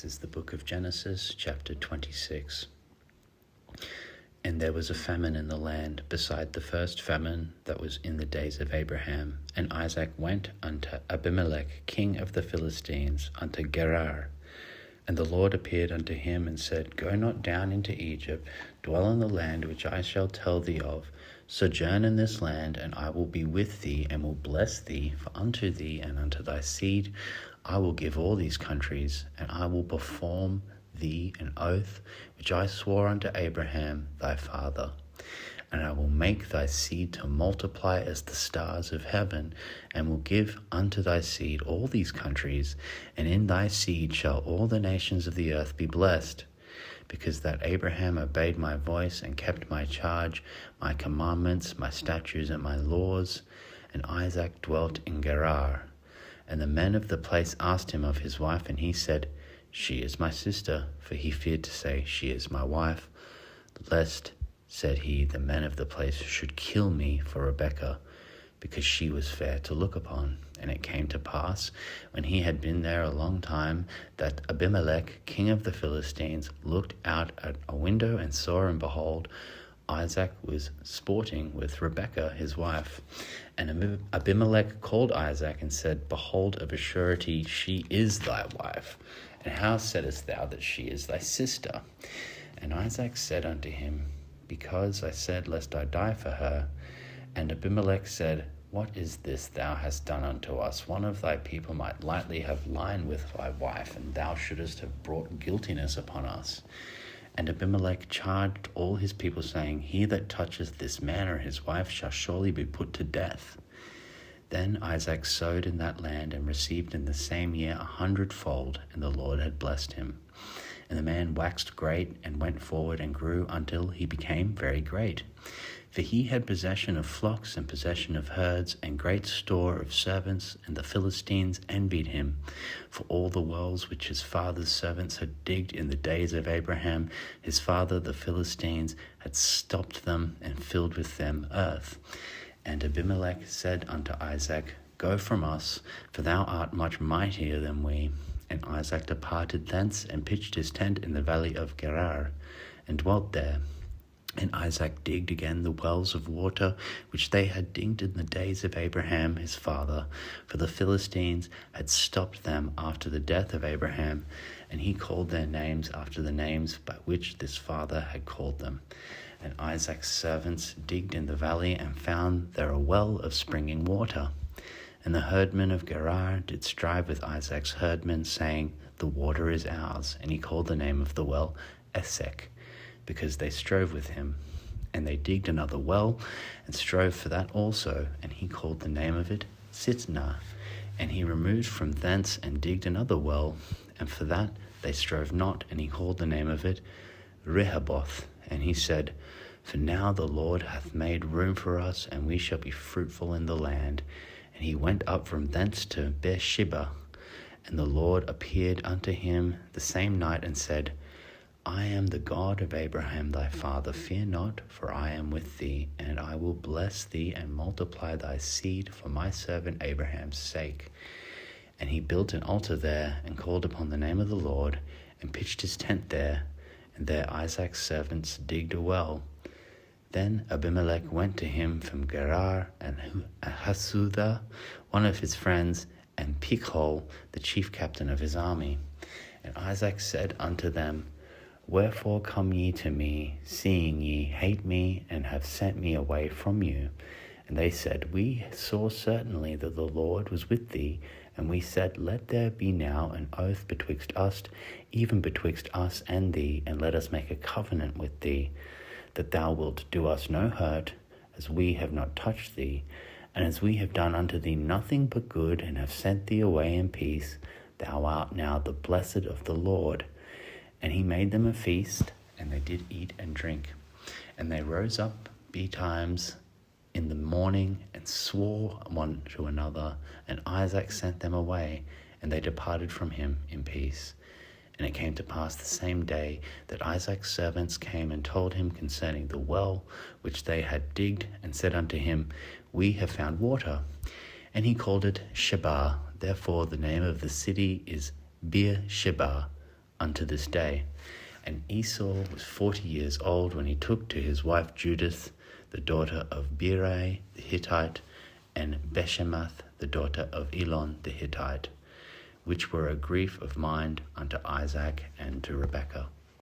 This is the book of Genesis, chapter 26. And there was a famine in the land, beside the first famine that was in the days of Abraham. And Isaac went unto Abimelech, king of the Philistines, unto Gerar. And the Lord appeared unto him and said, Go not down into Egypt, dwell in the land which I shall tell thee of. Sojourn in this land, and I will be with thee, and will bless thee. For unto thee and unto thy seed I will give all these countries, and I will perform thee an oath which I swore unto Abraham thy father. And I will make thy seed to multiply as the stars of heaven, and will give unto thy seed all these countries, and in thy seed shall all the nations of the earth be blessed. Because that Abraham obeyed my voice and kept my charge, my commandments, my statutes, and my laws. And Isaac dwelt in Gerar. And the men of the place asked him of his wife, and he said, She is my sister, for he feared to say, She is my wife, lest, said he, the men of the place should kill me for Rebekah, because she was fair to look upon. And it came to pass, when he had been there a long time, that Abimelech, king of the Philistines, looked out at a window and saw, and behold, Isaac was sporting with Rebekah his wife. And Abimelech called Isaac and said, Behold, of a surety she is thy wife. And how saidest thou that she is thy sister? And Isaac said unto him, Because I said, lest I die for her. And Abimelech said, What is this thou hast done unto us? One of thy people might lightly have lain with thy wife, and thou shouldest have brought guiltiness upon us. And Abimelech charged all his people, saying, He that toucheth this man or his wife shall surely be put to death. Then Isaac sowed in that land, and received in the same year 100-fold, and the Lord had blessed him. And the man waxed great, and went forward, and grew until he became very great. For he had possession of flocks, and possession of herds, and great store of servants, and the Philistines envied him. For all the wells which his father's servants had digged in the days of Abraham, his father the Philistines had stopped them, and filled with them earth. And Abimelech said unto Isaac, Go from us, for thou art much mightier than we. And Isaac departed thence, and pitched his tent in the valley of Gerar, and dwelt there. And Isaac digged again the wells of water which they had digged in the days of Abraham his father, for the Philistines had stopped them after the death of Abraham, and he called their names after the names by which this father had called them. And Isaac's servants digged in the valley, and found there a well of springing water. And the herdmen of Gerar did strive with Isaac's herdmen, saying, The water is ours. And he called the name of the well Esek, because they strove with him. And they digged another well, and strove for that also, and he called the name of it Sitnah. And he removed from thence, and digged another well, and for that they strove not, and he called the name of it Rehoboth. And he said, For now the Lord hath made room for us, and we shall be fruitful in the land. And he went up from thence to Beersheba. And the Lord appeared unto him the same night, and said, I am the God of Abraham thy father. Fear not, for I am with thee, and I will bless thee and multiply thy seed for my servant Abraham's sake. And he built an altar there, and called upon the name of the Lord, and pitched his tent there. And there Isaac's servants digged a well. Then Abimelech went to him from Gerar, and Hasudah, one of his friends, and Pichol, the chief captain of his army. And Isaac said unto them, Wherefore come ye to me, seeing ye hate me, and have sent me away from you? And they said, We saw certainly that the Lord was with thee, and we said, Let there be now an oath betwixt us, even betwixt us and thee, and let us make a covenant with thee, that thou wilt do us no hurt, as we have not touched thee, and as we have done unto thee nothing but good, and have sent thee away in peace. Thou art now the blessed of the Lord. And he made them a feast, and they did eat and drink. And they rose up betimes in the morning, and swore one to another, and Isaac sent them away, and they departed from him in peace. And it came to pass the same day that Isaac's servants came and told him concerning the well which they had digged, and said unto him, We have found water. And he called it Sheba. Therefore the name of the city is Beersheba unto this day. And Esau was 40 years old when he took to his wife Judith, the daughter of Beeri the Hittite, and Beshemath, the daughter of Elon the Hittite, which were a grief of mind unto Isaac and to Rebekah.